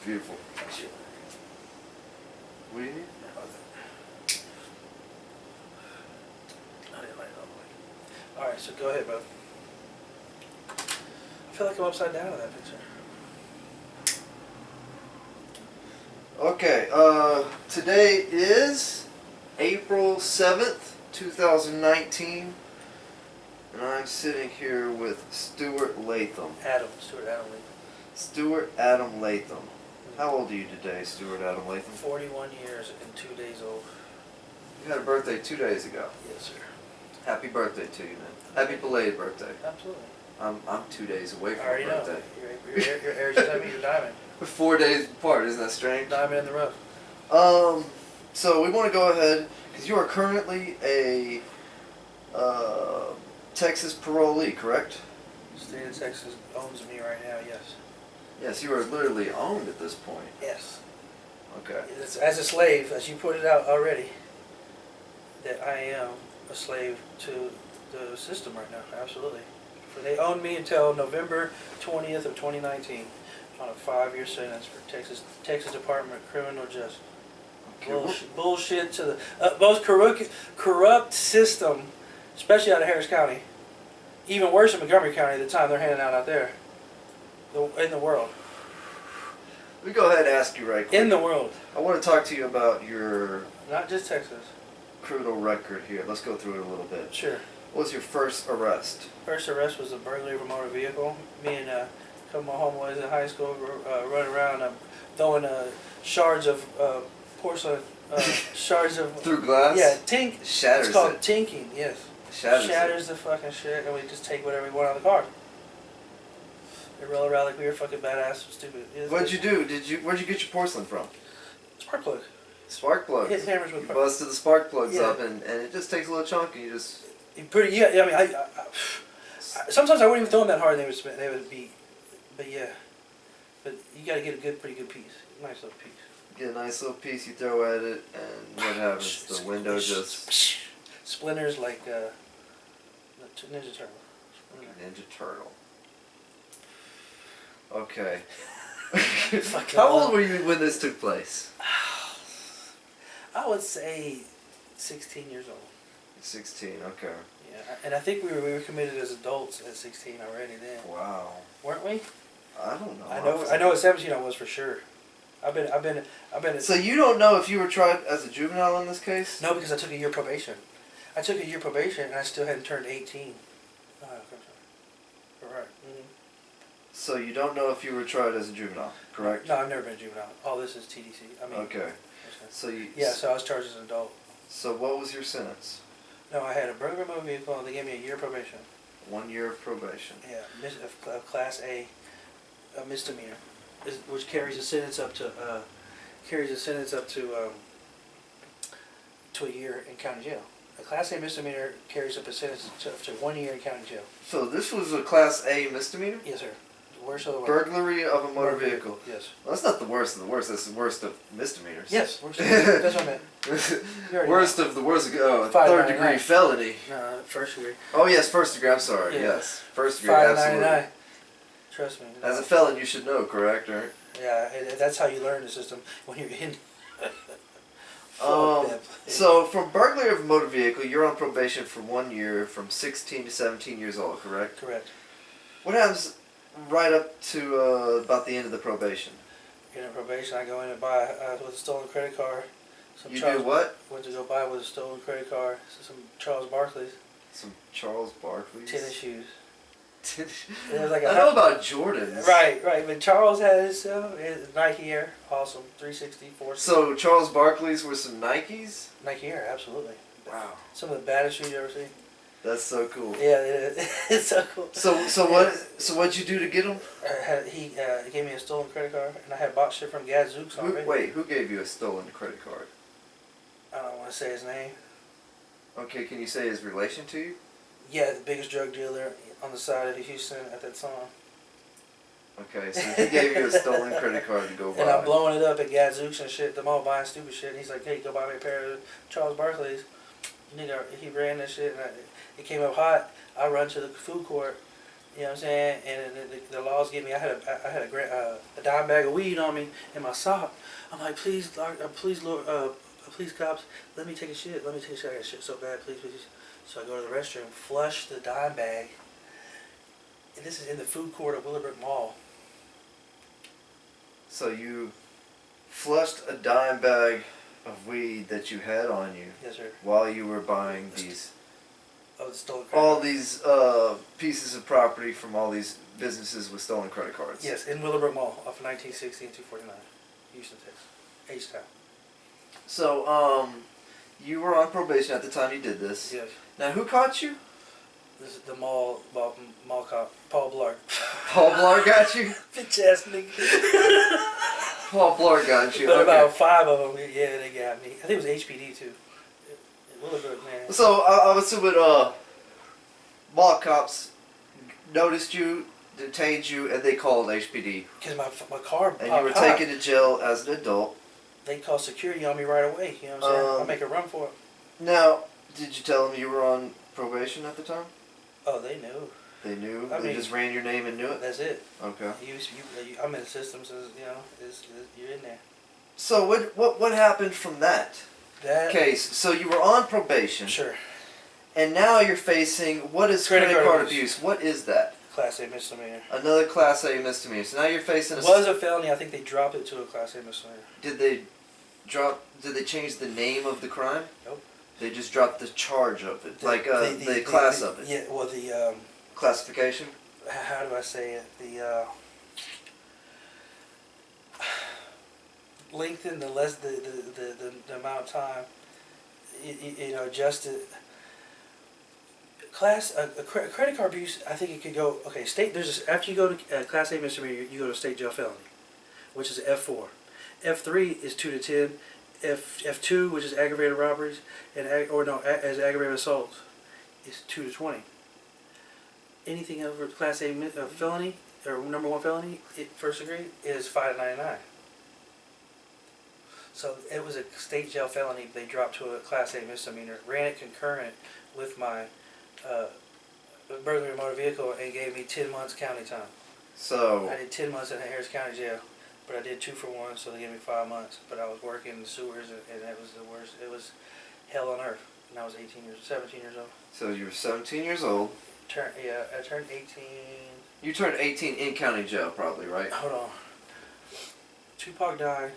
beautiful. Sure. What do you need? I didn't light it all the way. Alright, so go ahead, bud. I feel like I'm upside down in that picture. Okay, today is April 7th, 2019, and I'm sitting here with Stuart Latham. Stuart Adam Lee. Stuart Adam Latham. How old are you today, Stuart Adam Latham? 41 years and 2 days old. You had a birthday 2 days ago. Yes, sir. Happy birthday to you, man. Happy belated birthday. Absolutely. I'm 2 days away I from already my know. birthday. Your Aries just me, you're diamond. We're 4 days apart, isn't that strange? Diamond in the rough. So we want to go ahead, because you are currently a Texas parolee, correct? State of Texas owns me right now, yes. Yes, you are literally owned at this point. Yes. Okay. It's, as a slave, as you put it out already, that I am a slave to the system right now, absolutely. For they own me until November 20th of 2019 on a 5-year sentence for Texas Department of Criminal Justice. Okay. Bullshit to the most corrupt system, especially out of Harris County. Even worse in Montgomery County at the time they're handing out there. In the world. Let me go ahead and ask you right quick. In the world. I want to talk to you about your Not just Texas. criminal record here. Let's go through it a little bit. Sure. What was your first arrest? First arrest was a burglary of a motor vehicle. Me and a couple of my homeboys in high school were running around throwing shards of porcelain, shards of... Through glass? Yeah, tink. Shatters It's called it. tinking, yes. Shatters the fucking shit, and we just take whatever we want out of the car. We roll around like we were fucking badass, stupid. What'd you do? Where'd you get your porcelain from? Spark plug. Spark plugs. Hit hammers with You busted the spark plugs up, and it just takes a little chunk, and you just... Yeah, I mean, I sometimes I wouldn't even throw them that hard, and they would be, but yeah. But you gotta get a pretty good piece, nice little piece. Get a nice little piece you throw at it, and what happens? The window just... Splinters like Ninja Turtle. Ninja Turtle. Okay. Fucking How old were you when this took place? I would say 16 years old. 16, okay. Yeah, and I think we were committed as adults at 16 already then. Wow. Weren't we? I don't know. I know at 17 I was for sure. I've been. So you don't know if you were tried as a juvenile in this case? No, because I took a year probation. I took a year probation and I still hadn't turned 18. Right. Mm-hmm. So you don't know if you were tried as a juvenile, correct? No, I've never been a juvenile. All this is TDC. I mean. Okay. So you. Yeah, so I was charged as an adult. So what was your sentence? No, I had a burglary motor vehicle and they gave me a year probation. 1 year of probation. Yeah, of Class A, a misdemeanor, which carries a sentence up to to a year in county jail. A Class A misdemeanor carries up a sentence to 1 year in county jail. So this was a Class A misdemeanor? Yes, sir. The worst of the worst. Burglary of a motor vehicle. Yes. Well, that's not the worst of the worst. That's the worst of misdemeanors. Yes, worst of the, that's what I meant. Worst of the worst. Oh, 599. 3rd degree felony. No, first degree. Oh yes, 1st degree. I'm sorry. Yeah. Yes, 1st degree. Absolutely. 599. Trust me. As a felon, you should know, correct? Right? Yeah, that's how you learn the system when you're in. So for burglary of a motor vehicle, you're on probation for 1 year, from 16 to 17 years old, correct? Correct. What happens right up to about the end of the probation? In probation, I go in and buy with a stolen credit card. You do what? Went to go buy with a stolen credit card. Some Charles Barkley's. Some Charles Barkley's? Tennis shoes. Tennis. It was like I know about Jordans. Right. But Charles had his Nike Air, awesome, 360, 460. So Charles Barkley's were some Nikes? Nike Air, absolutely. Wow. Some of the baddest shoes you ever seen. That's so cool. Yeah, it's so cool. So what'd you do to get them? He gave me a stolen credit card, and I had bought shit from Gadzooks already. Wait, who gave you a stolen credit card? I don't want to say his name. Okay, can you say his relation to you? Yeah, the biggest drug dealer on the side of Houston at that time. Okay, so he gave you a stolen credit card to go buy. And I'm blowing it up at Gadzooks and shit. I'm all buying stupid shit. And he's like, hey, go buy me a pair of Charles Barkley's. Nigga, he ran that shit, and it came up hot. I run to the food court You know what I'm saying? And the laws get me. I had a dime bag of weed on me in my sock. I'm like, please, please, cops, let me take a shit. Let me take a shit. I got shit so bad. Please, please. So I go to the restroom, flush the dime bag, and this is in the food court of Willowbrook Mall. So you flushed a dime bag of weed that you had on you Yes, sir. while you were buying these Oh, the stolen credit all card. these pieces of property from all these businesses with stolen credit cards. Yes, in Willowbrook Mall, off of 1960 and 249, Houston, Texas, H-Town. So you were on probation at the time you did this. Yes. Now who caught you? This is the mall cop, Paul Blart. Paul Blart got you. Bitch ass nigga. Paul Blart got you. But Okay. about 5 of them, yeah, they got me. I think it was HPD too. Willowbrook, man. So I was assuming mall cops noticed you, detained you, and they called HPD. Because my car And popped you were hot. taken to jail as an adult. They called security on me right away. You know what I'm saying? I Um, make a run for it. Now, did you tell them you were on probation at the time? Oh, they knew. They knew. I They mean- just ran your name and knew it. That's it. Okay. I'm in the system, so you know, you're in there. So what happened from that That case? So you were on probation, sure. and now you're facing what is Credit credit card card abuse? What is that? Class A misdemeanor. Another Class A misdemeanor. So now you're facing a. Was a felony. I think they dropped it to a Class A misdemeanor. Did they change the name of the crime? Nope. They just dropped the charge of it, the class of it. Yeah. Well, the Classification. how do I say it? The lengthen the amount of time. You know, adjusted. Credit card abuse. I think it could go. Okay, after you go to Class A misdemeanor, you go to state jail felony, which is F4. F3 is 2 to 10. F2, which is aggravated robberies, as aggravated assaults, is 2 to 20. Anything over Class A felony or number 1 felony, first degree, is 5 to 99. So it was a state jail felony. They dropped to a Class A misdemeanor. Ran it concurrent with my burglary of a motor vehicle and gave me 10 months county time. So. I did 10 months in Harris County Jail, but I did 2 for 1, so they gave me 5 months. But I was working in the sewers, and it was the worst. It was hell on earth. And I was 17 years old. So you were 17 years old. I turned 18. You turned 18 in county jail, probably, right? Hold on. Tupac died.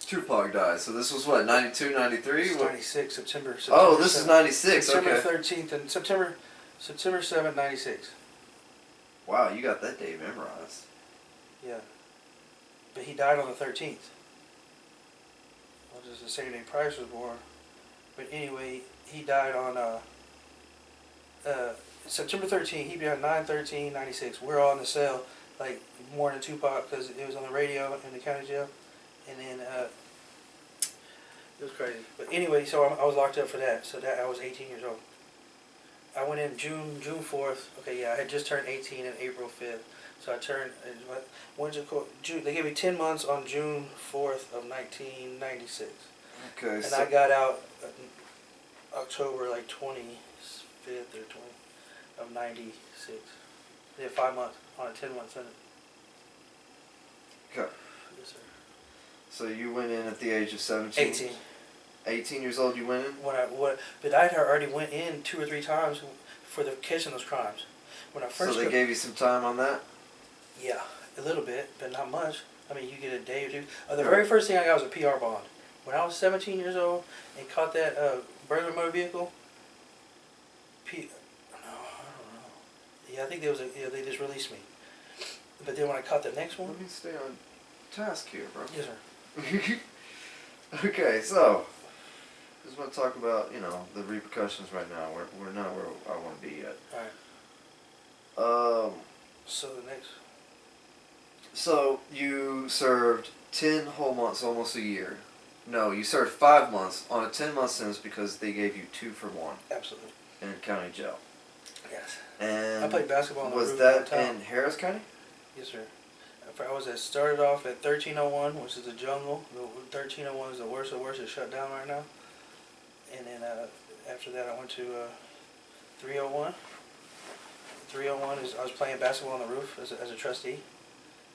Tupac died. So this was what, 92, 93? It's 96, September. Oh, this is 7th. 96. September Okay. 13th and September 7th, 96. Wow, you got that day memorized. Yeah. But he died on the 13th. Which is the same day Price was born. But anyway, he died on September 13th. He died 9/13/96. We're all in the cell, like mourning Tupac because it was on the radio in the county jail. And then it was crazy. But anyway, so I was locked up for that. So that I was 18 years old. I went in June 4th. Okay, yeah, I had just turned 18 on April 5th. So I turned, June, they gave me 10 months on June 4th of 1996. Okay. And So, I got out October like 25th or 20 of 96. Yeah, 5 months on a 10-month sentence. okay. Yes, sir. So you went in at the age of 17? 18. 18 years old you went in? But I had already went in 2 or 3 times for catching those crimes. When I first So they gave you some time on that? Yeah, a little bit, but not much. I mean, you get a day or 2. The very first thing I got was a PR bond. When I was 17 years old and caught that burglar motor vehicle, I don't know. Yeah, I think they just released me. But then when I caught the next one, Let me stay on task here, bro. yes, sir. Okay, so just want to talk about, the repercussions right now. We're not where I want to be yet. All right. So the next. So you served 10 whole months, almost a year. No, you served 5 months on a 10-month sentence because they gave you 2 for 1 Absolutely. in county jail. Yes. And I played basketball on the was roof that downtown. in Harris County? Yes, sir. Started off at 1301, which is the jungle. The 1301 is the worst of the worst. It's shut down right now. And then after that, I went to 301. 301 is I was playing basketball on the roof as a trustee,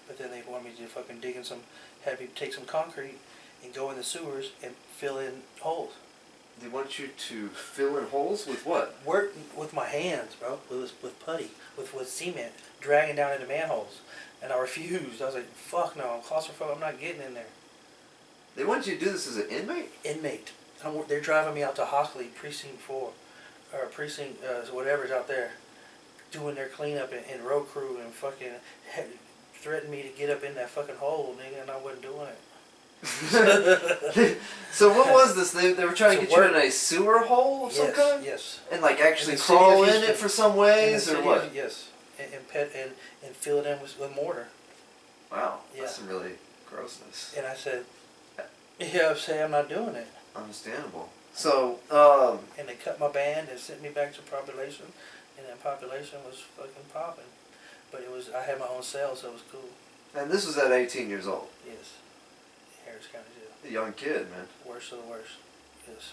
but then they wanted me to fucking dig in some, had me take some concrete and go in the sewers and fill in holes. They want you to fill in holes with what? Work with my hands, bro, with putty, with cement, dragging down into manholes. And I refused. I was like, fuck no, I'm claustrophobic, I'm not getting in there. They want you to do this as an inmate? Inmate. They're driving me out to Hockley, Precinct 4, or Precinct, whatever's out there, doing their cleanup and road crew and fucking threatened me to get up in that fucking hole, nigga, and I wasn't doing it. So what was this? They were trying to So get you in a sewer hole of some kind? Yes. And like actually In the city crawl of in Houston. it for some In the ways or city what? of- yes. And fill it in with mortar. Wow, Yeah. that's some really grossness. And I said, yeah, I'm not doing it. Understandable. So, And they cut my band and sent me back to population, and then population was fucking popping. But I had my own cell, so it was cool. and this was at 18 years old. Yes. Harris County Jail. A young kid, man. Worst of the worst. Yes.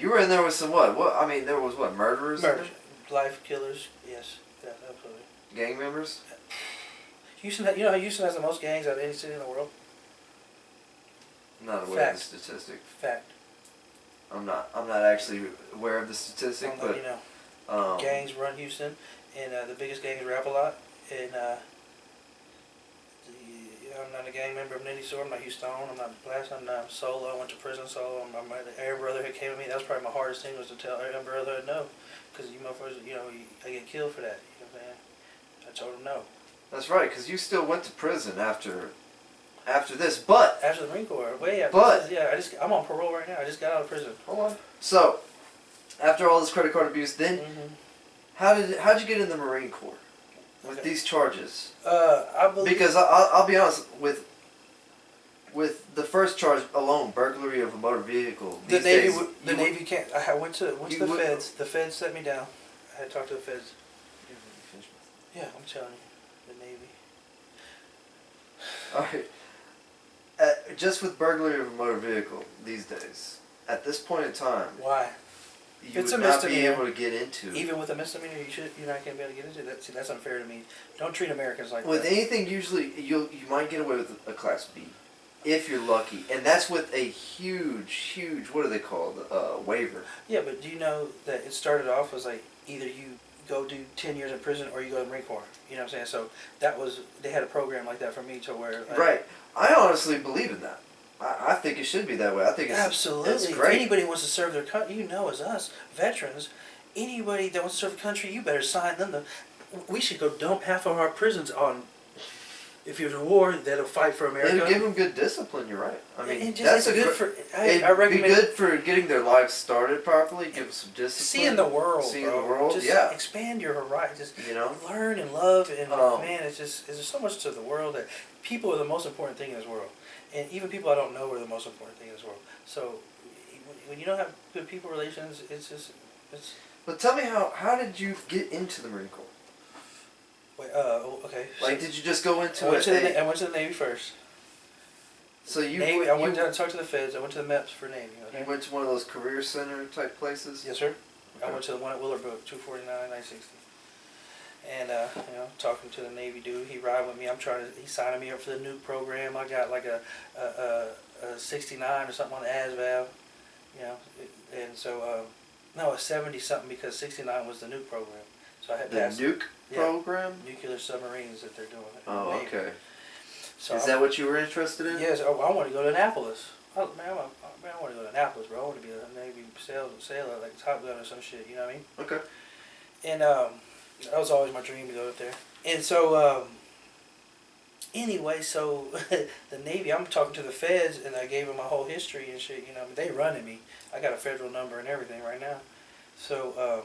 You were in there with some what? What? I mean, there was what? Murderers? in Murder. there? Life killers. Yes. Yeah, absolutely. Gang members? Houston, you know how Houston has the most gangs out of any city in the world? I'm not aware of Fact. the statistic. Fact. I'm not actually aware of the statistic, I'll let but you know. um, Gangs run Houston, and the biggest gangs rap a lot. And I'm not a gang member of any sort. I'm not Houston. I'm not Blast. I'm not solo. I went to prison solo. My Aryan Brotherhood came with me. That was probably my hardest thing, was to tell Aryan Brotherhood no, because you motherfuckers, I get killed for that. You know what I'm saying? I told them no. that's right, because you still went to prison after this, but After the Marine Corps, way after. But- yeah, I'm on parole right now. I just got out of prison. hold on. So, after all this credit card abuse, then Mm-hmm. how'd you get in the Marine Corps with Okay. these charges? I believe. Because I'll be honest with the first charge alone, burglary of a motor vehicle. The these Navy, days, you Navy can't. I went to you the would- feds. The feds set me down. I had to talk to the feds. Yeah, I'm telling you, the Navy. All right. Just with burglary of a motor vehicle these days, at this point in time, Why? you It's would a not be misdemeanor. able to get into. Even with a misdemeanor, you're not gonna be able to get into that. See, that's unfair to me. Don't treat Americans like With that. anything, usually you might get away with a Class B, if you're lucky, and that's with a huge what are they called? Waiver. Yeah, but do you know that it started off as like either you go do 10 years in prison or you go to the Marine Corps. You know what I'm saying? So they had a program like that for me to where. Right. I honestly believe in that. I think it should be that way. I think it's Absolutely. It's If great. anybody wants to serve their country, as us, veterans, anybody that wants to serve the country, you better sign them. We should go dump half of our prisons on, if there's a war, that'll fight for America. It'll give them good discipline. You're right. I mean, it's good for. I It'd recommend be good for getting their lives started properly. Give them some discipline. seeing the world. Seeing bro. the world. Just Yeah. expand your horizons. You know. Learn and love and Um, man, there's so much to the world that people are the most important thing in this world, and even people I don't know are the most important thing in this world. So when you don't have good people relations, it's. But tell me how did you get into the Marine Corps? Wait, okay. Like, did you just go into I went to it? I went to the Navy first. So you Navy. I you, went down and talked to the feds. I went to the MEPS for Navy. Okay. you went to one of those career center type places. Yes, sir. I Okay. went to the one at Willowbrook, 249, 960. And talking to the Navy dude, he ride with me. He's signing me up for the nuke program. I got like a 69 or something on the ASVAB, and so no, a 70 something because 69 was the nuke program. So I had The passed nuke yeah. program. nuclear submarines that they're doing. in the Oh, Navy. okay. So Is that what you were interested in? Yes, I want to go to Annapolis. I want to go to Annapolis, bro. I want to be a Navy sailor, like Top Gun or some shit. You know what I mean? Okay. And that was always my dream to go up there. And so, anyway, so the Navy, I'm talking to the feds, and I gave them my whole history and shit. They running me. I got a federal number and everything right now. So,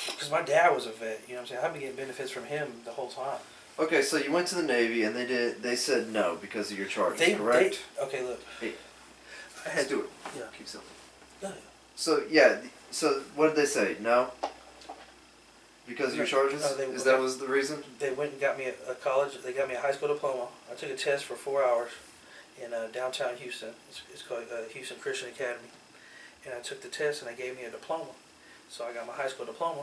because my dad was a vet, you know what I'm saying? I've been getting benefits from him the whole time. Okay, so you went to the Navy and they said no because of your charges, correct? Okay, look. Hey, I let's had do it. Yeah. Keep something. No. So yeah, so what did they say? No? Because of your charges? No, Is that was the reason? They went and got me a college. They got me a high school diploma. I took a test for 4 hours in downtown Houston. It's called Houston Christian Academy. And I took the test and they gave me a diploma. So I got my high school diploma.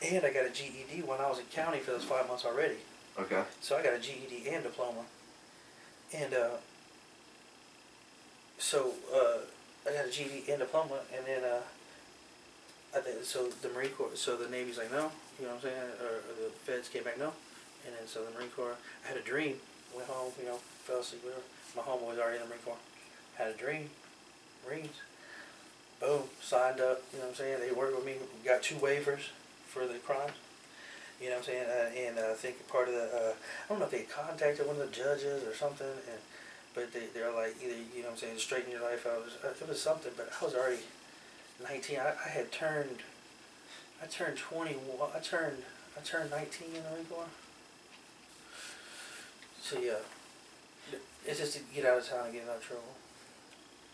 And I got a GED when I was in county for those 5 months already. Okay. So I got a GED and diploma. And I got a GED and diploma, and then so the Marine Corps, so the Navy's like, no, you know what I'm saying, or the Feds came back, no. And then so the Marine Corps, I had a dream, went home, fell asleep, whatever. My homeboy was already in the Marine Corps. Had a dream, Marines. Boom, signed up, you know what I'm saying? They worked with me, got 2 waivers for the crimes. You know what I'm saying? And I think part of the, I don't know if they contacted one of the judges or something, but they're like, either, you know what I'm saying, straighten your life out. It was something, but I was already 19. I turned 21. I turned 19 in the Marine Corps. So yeah, it's just to get out of town and get out of trouble.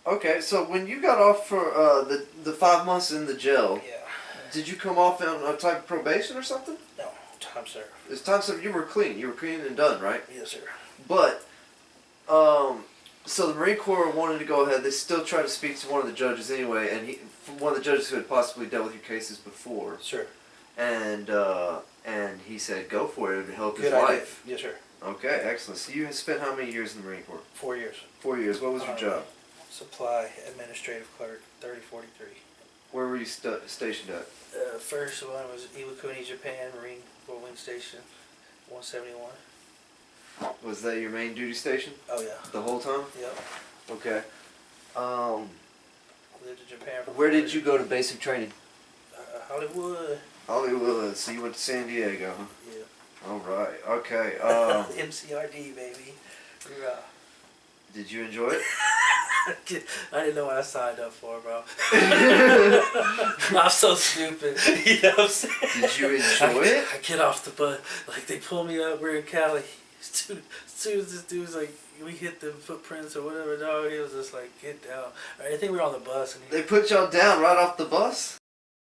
Okay, so when you got off for the 5 months in the jail, Yeah. did you come off on a type of probation or something? No, time served. It's time so you were clean. You were clean and done, right? Yes, sir. But, so the Marine Corps wanted to go ahead. They still tried to speak to one of the judges anyway, and one of the judges who had possibly dealt with your cases before. Sure. And he said, go for it. It would help his Good idea. life. Yes, sir. Okay, excellent. So you had spent how many years in the Marine Corps? 4 years. 4 years. What was your job? Supply administrative clerk, 3043. Where were you stationed at? First one was Iwakuni, Japan, Marine Corps Wing Station, 171. Was that your main duty station Oh yeah. the whole time? Yep. Okay. Lived in Japan for Where 4 did you years. go to basic training? Hollywood. Hollywood. So you went to San Diego, huh? Yeah. All right. Okay. MCRD, baby. Hoorah. Did you enjoy it? I didn't know what I signed up for, bro. I'm so stupid. You know what I'm saying? Did you enjoy it? I get off the bus. Like, they pull me up. We're in Cali. As soon as this dude's like, we hit the footprints or whatever, dog, he was just like, get down. I think we were on the bus. And They put y'all down right off the bus?